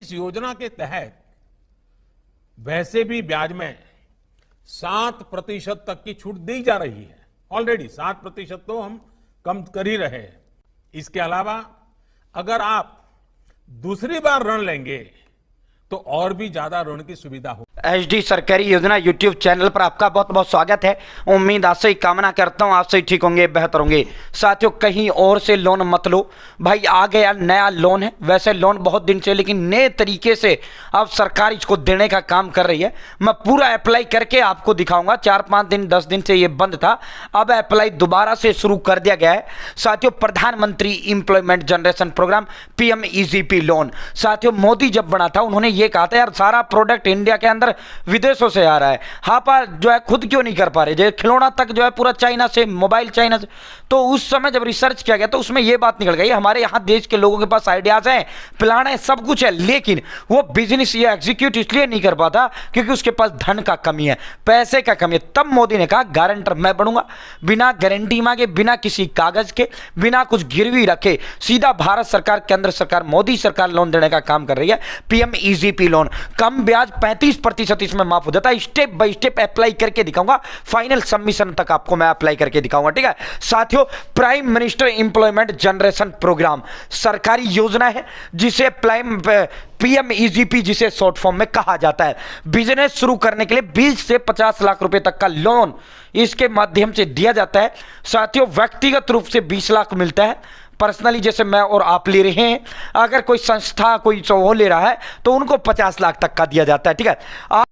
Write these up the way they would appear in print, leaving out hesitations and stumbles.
इस योजना के तहत वैसे भी ब्याज में 7% तक की छूट दी जा रही है। ऑलरेडी 7% तो हम कम कर ही रहे हैं। इसके अलावा अगर आप दूसरी बार ऋण लेंगे तो और भी ज्यादा ऋण की सुविधा हो। HD सरकारी योजना यूट्यूब चैनल पर आपका बहुत बहुत स्वागत है। उम्मीद आज से ही कामना करता हूं आप से ठीक होंगे, बेहतर होंगे। साथियों, कहीं और से लोन मत लो भाई, आ गया नया लोन है। वैसे लोन बहुत दिन से, लेकिन नए तरीके से अब सरकार इसको देने का काम कर रही है। मैं पूरा अप्लाई करके आपको दिखाऊंगा। 4-5 दिन 10 दिन से ये बंद था, अब अप्लाई दोबारा से शुरू कर दिया गया है। साथियों, प्रधानमंत्री employment generation programme PMEGP loan. साथियों, मोदी जब बना था उन्होंने ये कहा था यार सारा प्रोडक्ट इंडिया के अंदर विदेशों से आ रहा है, हाँ पर जो है खुद क्यों नहीं कर पा रहे। जो खिलौना तक जो है पूरा चाइना से, मोबाइल चाइना से। तो उस समय जब रिसर्च किया गया तो उसमें यह बात निकल गई हमारे यहाँ देश के लोगों के पास आइडियाज हैं, प्लान है, सब कुछ है, लेकिन वो बिजनेस या एग्जीक्यूट इसलिए नहीं कर पाता क्योंकि उसके पास धन का कमी है, पैसे का कमी है। तब मोदी ने कहा गारंटर मैं बनूंगा, बिना गारंटी मांगे, बिना किसी कागज के, बिना कुछ गिरवी रखे सीधा भारत सरकार, केंद्र सरकार, मोदी सरकार लोन देने का काम कर रही है। PMEGP लोन, कम ब्याज 35% इसमें माफ हो जाता है। स्टेप बाय स्टेप अप्लाई करके दिखाऊंगा, फाइनल सबमिशन तक आपको मैं अप्लाई करके दिखाऊंगा, ठीक है। साथियों, prime minister employment generation programme सरकारी योजना है जिसे PMEGP जिसे शॉर्ट फॉर्म में कहा जाता है। बिजनेस शुरू करने के लिए 20 से 50 लाख रुपए तक का लोन इसके माध्यम से दिया जाता है। साथियों, व्यक्तिगत रूप से 20 लाख मिलता है, पर्सनली जैसे मैं और आप ले रहे हैं। अगर कोई संस्था कोई वो ले रहा है तो उनको 50 लाख तक का दिया जाता है, ठीक है। आप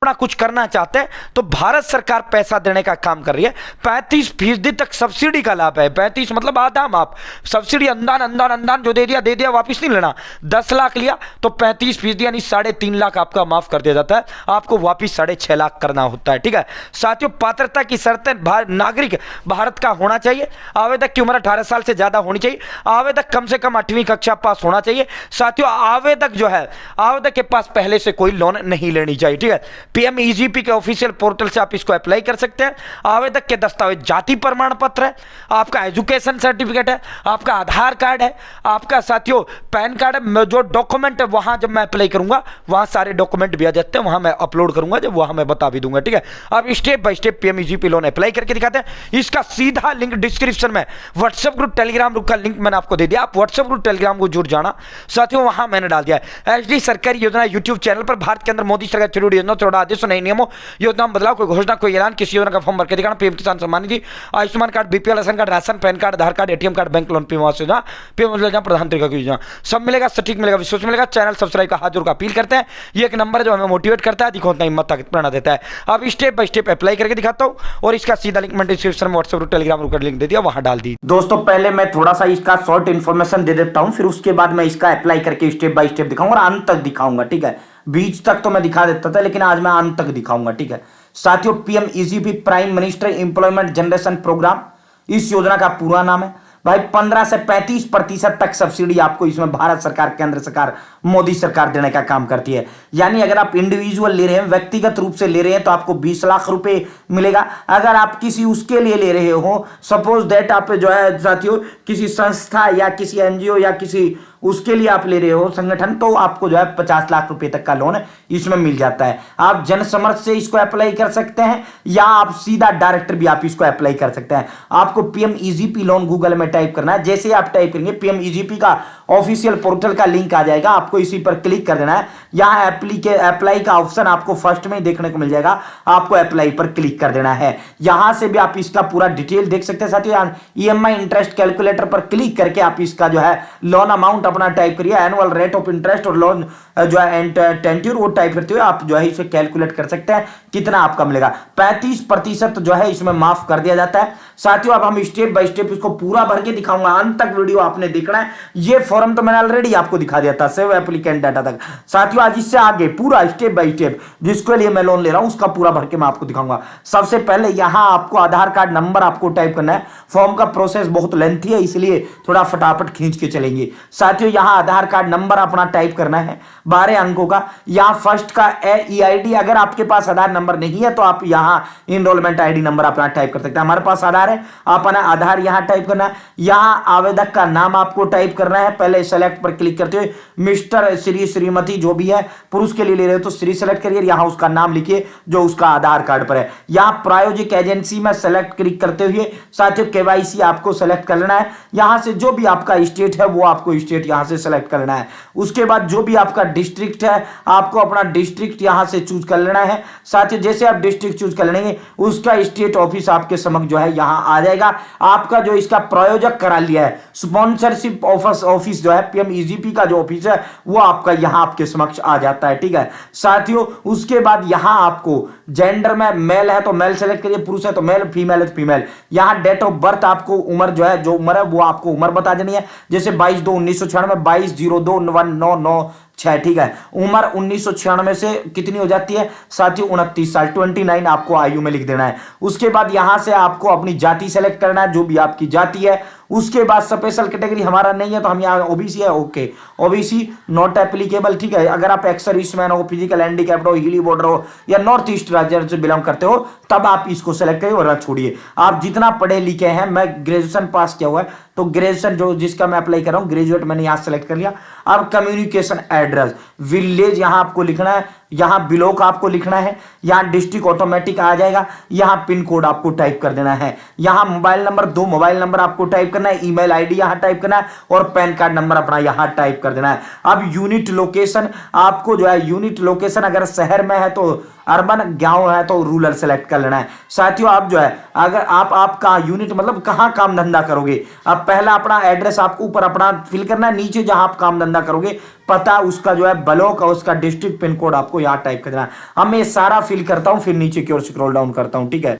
अपना कुछ करना चाहते हैं तो भारत सरकार पैसा देने का काम कर रही है। 35% तक सब्सिडी का लाभ है। 35 मतलब आधा माफ, सब्सिडी अनुदान जो दे दिया वापस नहीं लेना। 10 लाख लिया तो 35% यानी 3.5 लाख आपका माफ कर दिया जाता है, आपको वापिस 6.5 लाख करना होता है, ठीक है। साथियों, पात्रता की शर्तें नागरिक भारत का होना चाहिए, आवेदक की उम्र 18 साल से ज्यादा होनी चाहिए, आवेदक कम से कम 8वीं कक्षा पास होना चाहिए। साथियों, आवेदक जो है, आवेदक के पास पहले से कोई लोन नहीं लेनी चाहिए, ठीक है। PMEGP के ऑफिशियल पोर्टल से आप इसको अप्लाई कर सकते हैं। आवेदक के दस्तावेज जाति प्रमाण पत्र है, आपका एजुकेशन सर्टिफिकेट है, आपका आधार कार्ड है, आपका साथियों पैन कार्ड है। जो डॉक्यूमेंट है वहां जब मैं अप्लाई करूंगा वहां सारे डॉक्यूमेंट भी आ जाते हैं, वहां मैं अपलोड करूंगा, जब वहां मैं बता भी दूंगा, ठीक है। अब step by step PMEGP loan apply करके दिखाते हैं। इसका सीधा लिंक डिस्क्रिप्शन में व्हाट्सएप ग्रुप टेलीग्राम ग्रुप का लिंक मैंने आपको दे दिया, आप व्हाट्सएप ग्रुप टेलीग्राम को जुड़ जाना। साथियों, वहां मैंने डाल दिया है HD सरकारी योजना यूट्यूब चैनल पर भारत के अंदर मोदी सरकार चुनी योजना, आदेशों, नए नियमों, योजना बदलाव, कोई घोषणा, कोई ऐलान, किसी योजना का फॉर्म भर के दिखाना। PM Kisan Samman Nidhi, Ayushman card, BPL ration card, ration, PAN card, Aadhaar card, ATM card, bank loan, PM Awas योजना, PM योजना, प्रधानमंत्री की योजना, सब मिलेगा, सटीक मिलेगा, विश्वास मिलेगा। चैनल सब्सक्राइब का हाथ जोड़ अपील करते हैं। ये एक नंबर जो हमें मोटिवेट करता है, देखो उतना हिम्मत ताकत प्रेरणा देता है। अब स्टेप बाय स्टेप अप्लाई करके दिखाता हूं और इसका सीधा लिंक मैं डिस्क्रिप्शन में व्हाट्सएप ग्रुप टेलीग्राम ग्रुप का लिंक दे दिया, वहां डाल दी। दोस्तों, पहले मैं थोड़ा सा इसका शॉर्ट इन्फॉर्मेशन दे देता हूं, फिर उसके बाद मैं इसका अप्लाई करके स्टेप बाय स्टेप दिखाऊंगा और अंत तक दिखाऊंगा, ठीक है। बीच तक तो मैं दिखा देता था, लेकिन आज मैं अंत तक दिखाऊंगा, ठीक है। साथियों, PMEGP prime minister employment generation programme, इस योजना का पूरा नाम है भाई। 15 से 35% तक सब्सिडी आपको इसमें भारत सरकार, केंद्र सरकार, मोदी सरकार देने का काम करती है। यानी अगर आप इंडिविजुअल ले रहे हैं, व्यक्तिगत रूप से ले रहे हैं, तो आपको 20 लाख रुपए मिलेगा। अगर आप किसी उसके लिए ले रहे हो, सपोज दैट आप जो है साथियों किसी संस्था या किसी NGO या किसी उसके लिए आप ले रहे हो संगठन, तो आपको जो है 50 लाख रुपए तक का लोन इसमें मिल जाता है। आप जन समर्थ से इसको अप्लाई कर सकते हैं या आप सीधा डायरेक्टर भी आप इसको अप्लाई कर सकते हैं। आपको PMEGP लोन गूगल में टाइप करना है। जैसे आप टाइप करेंगे PMEGP का ऑफिशियल पोर्टल का लिंक आ जाएगा, आपको इसी पर क्लिक कर देना है। यहाँ अप्लाई का ऑप्शन आपको फर्स्ट में ही देखने को मिल जाएगा, आपको अप्लाई पर क्लिक कर देना है। यहां से भी आप इसका पूरा डिटेल देख सकते हैं। साथियों, EMI इंटरेस्ट कैलकुलेटर पर क्लिक करके आप इसका जो है लोन अमाउंट अपना टाइप करिए, एनुअल रेट ऑफ इंटरेस्ट और लोन जो है टेंट्यूर वो टाइप करते हुए आप जो है इसे कैलकुलेट कर सकते हैं कितना आपका मिलेगा। 35% जो है इसमें माफ कर दिया जाता है। साथियों, अब हम स्टेप बाय स्टेप इसको पूरा भर के दिखाऊंगा, अंत तक वीडियो आपने देखना है। ये फॉर्म तो मैंने ऑलरेडी आपको दिखा दिया था, सेव एप्लीकेंट डाटा तक। साथियों, आज इससे आगे पूरा स्टेप बाय स्टेप जिसके लिए मैं लोन ले रहा हूं उसका पूरा भर के मैं आपको दिखाऊंगा। सबसे पहले यहां आपको आधार कार्ड नंबर आपको टाइप करना है। फॉर्म का प्रोसेस बहुत लेंथी है, इसलिए थोड़ा फटाफट खींच के चलेंगे। साथियों, यहां आधार कार्ड नंबर अपना टाइप करना है 12 अंकों का। यहां फर्स्ट का EID, अगर आपके पास आधार नंबर नहीं है तो आप यहां इनरोलमेंट ID नंबर अपना टाइप कर सकते हैं। हमारे पास आधार है, अपना आधार यहां टाइप करना है। यहां आवेदक का नाम आपको टाइप करना है पहले सेलेक्ट पर क्लिक करते हुए मिस्टर, श्री, श्रीमती जो भी है, पुरुष के लिए ले रहे हो तो श्री सेलेक्ट करिए, यहां उसका नाम लिखिए जो उसका आधार कार्ड पर है। यहां प्रायोजिक एजेंसी में सेलेक्ट क्लिक करते हुए साथियों केवाईसी आपको सेलेक्ट कर लेना है। यहां से जो भी आपका स्टेट है वो आपको स्टेट यहां से सेलेक्ट कर लेना है। उसके बाद जो भी आपका डिस्ट्रिक्ट है आपको अपना डिस्ट्रिक्ट यहां से चूज कर लेना है। साथियों जैसे आप डिस्ट्रिक्ट चूज कर लेंगे उसका स्टेट ऑफिस आपके समक्ष जो है यहां आ जाएगा। आपका जो इसका प्रायोजक करा लिया है स्पॉन्सरशिप ऑफिस जो है पीएमईजीपी का जो ऑफिस है वो आपका यहां आपके समक्ष आ जाता है। ठीक है साथियों, उसके बाद यहां आपको जेंडर में मेल है तो मेल सेलेक्ट करिए, पुरुष है तो मेल, फीमेल है तो फीमेल। यहां डेट ऑफ बर्थ आपको उम्र जो है, जो उम्र है वो आपको उम्र बता देनी है, जैसे 22/2/1996, 22/02/1996। ठीक है, उम्र 1996 से कितनी हो जाती है साथियों 29 साल, 29 आपको आयु में लिख देना है। उसके बाद यहां से आपको अपनी जाति सेलेक्ट करना है, जो भी आपकी जाति है। उसके बाद स्पेशल कैटेगरी हमारा नहीं है तो हम यहाँ ओबीसी है, ओके, ओबीसी नॉट एप्लीकेबल। ठीक है, अगर आप एक्स सर्विसमैन हो, फिजिकल हैंडीकैप्ड हो, हिली बॉर्डर हो या नॉर्थ ईस्ट राज्य से बिलोंग करते हो तब आप इसको सेलेक्ट करिए, वरना छोड़िए। आप जितना पढ़े लिखे हैं, मैं ग्रेजुएशन पास किया हुआ है तो ग्रेजुएशन जो जिसका मैं अप्लाई कर रहा हूं ग्रेजुएट मैंने यहां सेलेक्ट कर लिया। अब कम्युनिकेशन एड्रेस, विलेज यहां आपको लिखना है, यहां ब्लॉक आपको लिखना है, यहां डिस्ट्रिक्ट ऑटोमेटिक आ जाएगा, यहां पिन कोड आपको टाइप कर देना है, यहां मोबाइल नंबर, 2 मोबाइल नंबर आपको टाइप करना है, ईमेल आईडी यहां टाइप करना है और पैन कार्ड नंबर अपना यहां टाइप कर देना है। अब यूनिट लोकेशन आपको जो है, यूनिट लोकेशन अगर शहर में है तो अर्बन, गांव है तो रूरल सेलेक्ट कर लेना है। साथियों आप जो है अगर आपका यूनिट मतलब कहां काम धंधा करोगे, अब पहला अपना एड्रेस आपको ऊपर अपना फिल करना है, नीचे जहां आप काम धंधा करोगे पता उसका जो है ब्लॉक और उसका डिस्ट्रिक्ट पिन कोड आपको यहां टाइप कर देना है। अब मैं सारा फिल करता हूं फिर नीचे की ओर स्क्रॉल डाउन करता हूं। ठीक है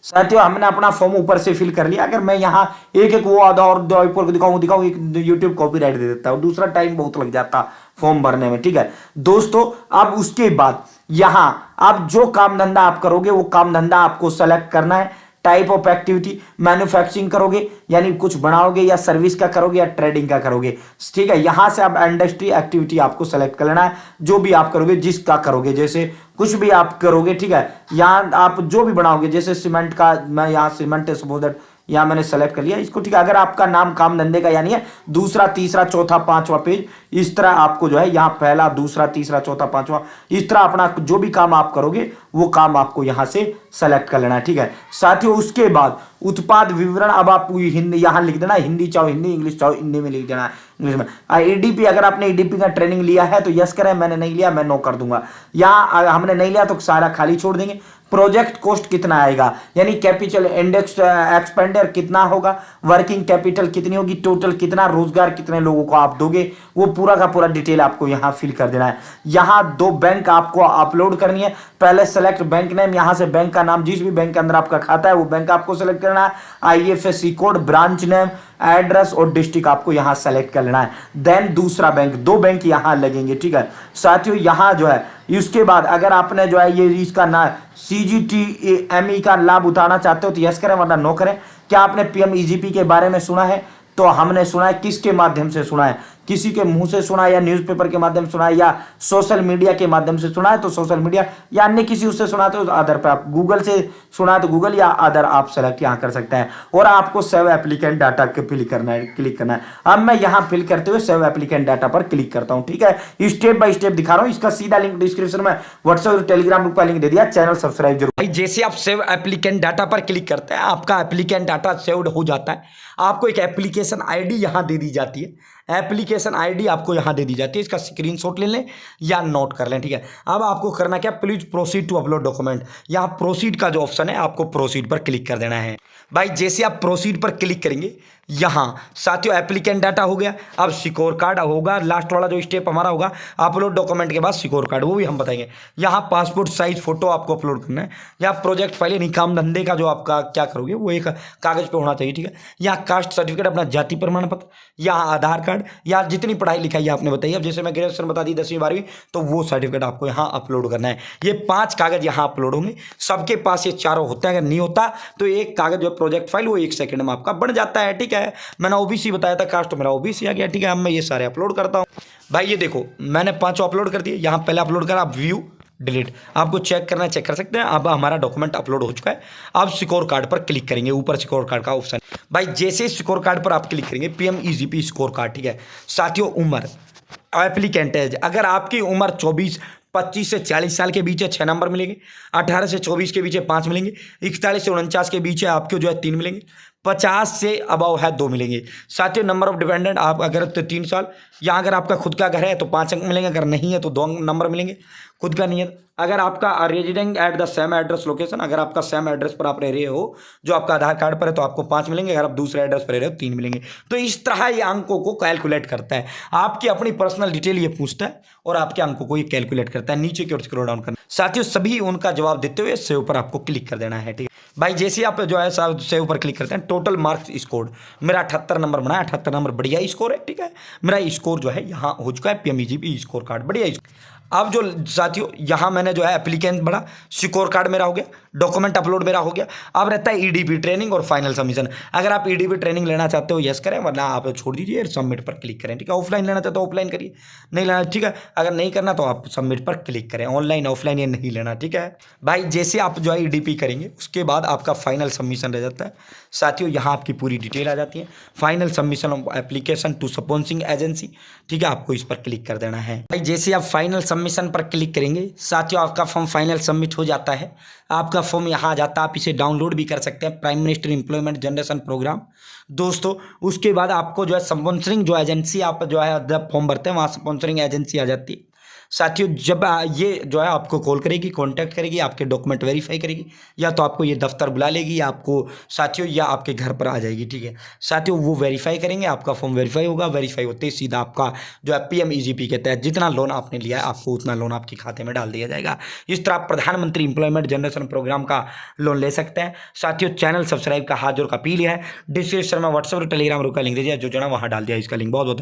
साथियों, हमने अपना फॉर्म ऊपर से फिल कर लिया। अगर मैं यहाँ एक एक वो आधा और ऊपर को दिखाऊं यूट्यूब कॉपीराइट दे देता है और दूसरा टाइम बहुत लग जाता फॉर्म भरने में। ठीक है दोस्तों, अब उसके बाद यहां आप जो काम धंधा आप करोगे वो काम धंधा आपको सेलेक्ट करना है। टाइप ऑफ एक्टिविटी, मैन्युफैक्चरिंग करोगे यानी कुछ बनाओगे या सर्विस का करोगे या ट्रेडिंग का करोगे। ठीक है, यहां से आप इंडस्ट्री एक्टिविटी आपको सेलेक्ट कर लेना है, जो भी आप करोगे जिसका करोगे, जैसे कुछ भी आप करोगे। ठीक है, यहां आप जो भी बनाओगे, जैसे सीमेंट का, मैं यहां सीमेंट है सपोज दैट यहां मैंने सेलेक्ट कर लिया इसको। ठीक है, अगर आपका नाम काम धंधे का यानी है दूसरा, तीसरा, चौथा, पांचवा पेज, इस तरह आपको जो है यहां पहला, दूसरा, तीसरा, चौथा, पांचवा, इस तरह अपना जो भी काम आप करोगे वो काम आपको यहां से सेलेक्ट कर लेना है। ठीक है साथियों, उसके बाद उत्पाद विवरण, अब आप हिंदी यहां लिख देना, हिंदी चाहो हिंदी, इंग्लिश चाहो हिंदी में लिख देना है। इंग्लिश में एडीपी, अगर आपने एडीपी का ट्रेनिंग लिया है तो यस करें, मैंने नहीं लिया मैं नो कर दूंगा। यहां हमने नहीं लिया तो सारा खाली छोड़ देंगे। प्रोजेक्ट कॉस्ट कितना आएगा यानी कैपिटल इंडेक्स एक्सपेंडिचर कितना होगा, वर्किंग कैपिटल कितनी होगी, टोटल कितना, रोजगार कितने लोगों को आप दोगे, वो पूरा का पूरा डिटेल आपको यहां फिल कर देना है। यहां 2 बैंक आपको अपलोड करनी है। पहले सेलेक्ट बैंक नेम, यहां से बैंक का नाम, जिस भी बैंक के अंदर आपका खाता है वो बैंक आपको सेलेक्ट करना है। IFSC code, branch name, address और डिस्ट्रिक्ट आपको यहां सेलेक्ट कर लेना है। देन दूसरा बैंक, 2 बैंक यहां लगेंगे। ठीक है साथियों, यहां जो है इसके बाद अगर आपने जो है ये इसका ना CGTME का लाभ उठाना चाहते हो तो यस करें वरना नो करें। क्या आपने पीएमईजीपी के बारे में सुना है? तो हमने सुना है, किसके माध्यम से सुना है? किसी के मुंह से सुना है या न्यूज़पेपर के माध्यम से सुना है या सोशल मीडिया के माध्यम से सुना है तो सोशल मीडिया, या अन्य किसी उससे सुना तो अदर पे आप गूगल से सुना है तो गूगल या अदर आप सेलेक्ट यहाँ कर सकते हैं। और आपको सेव एप्लीकेंट डाटा क्लिक करना है। अब मैं यहाँ फिल करते हुए सेव एप्लीकेंट डाटा पर क्लिक करता हूँ। ठीक है, स्टेप बाय स्टेप दिखा रहा हूँ, इसका सीधा लिंक डिस्क्रिप्शन में व्हाट्सएप और टेलीग्राम ग्रुप का लिंक दे दिया, चैनल सब्सक्राइब जरूर। भाई जैसे आप सेव एप्लीकेंट डाटा पर क्लिक करते हैं आपका एप्लीकेंट डाटा सेव्ड हो जाता है। आपको एक एप्लीकेशन आईडी यहां दे दी जाती है, एप्लीकेशन आईडी आपको यहां दे दी जाती है, इसका स्क्रीनशॉट ले लें या नोट कर लें। ठीक है, अब आपको करना क्या, please proceed to upload document, यहां प्रोसीड का जो ऑप्शन है आपको प्रोसीड पर क्लिक कर देना है। भाई जैसे आप प्रोसीड पर क्लिक करेंगे यहाँ साथियों एप्लीकेंट डाटा हो गया। अब सिक्योर कार्ड होगा, लास्ट वाला जो स्टेप हमारा होगा अपलोड डॉक्यूमेंट के बाद सिक्योर कार्ड, वो भी हम बताएंगे। यहाँ पासपोर्ट साइज फोटो आपको अपलोड करना है। यहाँ प्रोजेक्ट फाइल यानी काम धंधे का जो आपका क्या करोगे वो एक कागज पे होना चाहिए। ठीक है, यहाँ कास्ट सर्टिफिकेट, अपना जाति प्रमाण पत्र, यहाँ आधार कार्ड, या जितनी पढ़ाई लिखाई आपने बताई, अब जैसे मैं ग्रेजुएशन बता दी 10वीं 12वीं तो वो सर्टिफिकेट आपको यहाँ अपलोड करना है। ये 5 कागज यहाँ अपलोड होंगे, सबके पास ये चारों होते हैं। अगर नहीं होता तो एक कागज जो प्रोजेक्ट फाइल वो 1 सेकंड में आपका बन जाता है। ठीक है, मैंने ओबीसी बताया था, कास्ट तो मेरा ओबीसी आ गया। ठीक है, अब मैं ये सारे अपलोड करता हूँ। भाई ये देखो मैंने 5 अपलोड कर दिए। यहाँ पहले अपलोड करा, व्यू डिलीट। आपको चेक करना है, चेक कर सकते हैं। अब हमारा डॉक्यूमेंट अपलोड हो चुका है। अब स्कोर कार्ड पर क्लिक करेंगे, ऊपर स्कोर कार्ड का ऑप्शन। भाई जैसे स्कोर कार्ड पर आप क्लिक करेंगे, PMEGP स्कोर कार्ड, ठीक है साथियों। उम्र, एप्लीकेंट एज, अगर आपकी उम्र 25 से 40 साल के बीच है 6 नंबर मिलेंगे, 18 से 24 के बीच है 5 मिलेंगे, 41 से 49 के बीच है आपके जो है 3 मिलेंगे, 50 से अबव है 2 मिलेंगे। साथियों नंबर ऑफ डिपेंडेंट, आप अगर तो 3 साल, या अगर आपका खुद का घर है तो 5 अंक मिलेंगे, अगर नहीं है तो 2 नंबर मिलेंगे, खुद का नहीं है। अगर आपका resident at the same address location, अगर आपका सेम एड्रेस पर आप रह रहे हो जो आपका आधार कार्ड पर है तो आपको 5 मिलेंगे, अगर आप दूसरे एड्रेस पर रह रहे हो 3 मिलेंगे। तो इस तरह ये अंकों को कैलकुलेट करता है। आपकी अपनी पर्सनल डिटेल ये पूछता है और आपके अंकों को ये कैलकुलेट करता है। नीचे की ओर स्क्रॉल डाउन करना साथियों, सभी उनका जवाब देते हुए सेव पर आपको क्लिक कर देना है, ठीक है भाई। जैसे आप जो है सेव पर क्लिक करते हैं, टोटल मार्क्स स्कोर मेरा 78 नंबर बना है, 78 नंबर बढ़िया स्कोर है, ठीक है। मेरा स्कोर जो है यहाँ हो चुका है, PMEGP स्कोर कार्ड बढ़िया। अब जो साथियों यहाँ मैंने जो है एप्लीकेंट बड़ा, स्कोर कार्ड मेरा हो गया, डॉक्यूमेंट अपलोड मेरा हो गया। अब रहता है EDP ट्रेनिंग और फाइनल सबमिशन। अगर आप EDP ट्रेनिंग लेना चाहते हो यस करें, वरना आप छोड़ दीजिए, सबमिट पर क्लिक करें, ठीक है। ऑफलाइन लेना चाहते हो ऑफलाइन करिए, नहीं लेना, ठीक है। अगर नहीं करना तो आप सबमिट पर क्लिक करें। ऑनलाइन ऑफलाइन ये नहीं लेना, ठीक है भाई। जैसे आप जो है EDP करेंगे उसके बाद आपका फाइनल सबमिशन रह जाता है साथियों। यहाँ आपकी पूरी डिटेल आ जाती है, final submission of application to sponsoring agency, ठीक है। आपको इस पर क्लिक कर देना है भाई। जैसे आप फाइनल सबमिशन पर क्लिक करेंगे साथियों, आपका फॉर्म फाइनल सबमिट हो जाता है। आपका फॉर्म यहाँ आ जाता है, आप इसे डाउनलोड भी कर सकते हैं, prime minister employment generation programme दोस्तों। उसके बाद आपको जो है स्पॉन्सरिंग जो एजेंसी आप जो है जब फॉर्म भरते हैं वहाँ स्पॉन्सरिंग एजेंसी आ जाती है साथियों। जब ये जो है आपको कॉल करेगी, कांटेक्ट करेगी, आपके डॉक्यूमेंट वेरीफाई करेगी, या तो आपको ये दफ्तर बुला लेगी, या आपको साथियों या आपके घर पर आ जाएगी, ठीक है साथियों। वो वेरीफाई करेंगे, आपका फॉर्म वेरीफाई होगा। वेरीफाई होते ही सीधा आपका जो है PMEGP के तहत जितना लोन आपने लिया है आपको उतना लोन आपके खाते में डाल दिया जाएगा। इस तरह आप प्रधानमंत्री एम्प्लॉयमेंट जनरेशन प्रोग्राम का लोन ले सकते हैं साथियों। चैनल सब्सक्राइब का हाथ जोड़ का अपील है। डिस्क्रिप्शन में व्हाट्सएप और टेलीग्राम का लिंक दीजिए, जो जो वहाँ डाल दिया इसका लिंक। बहुत बहुत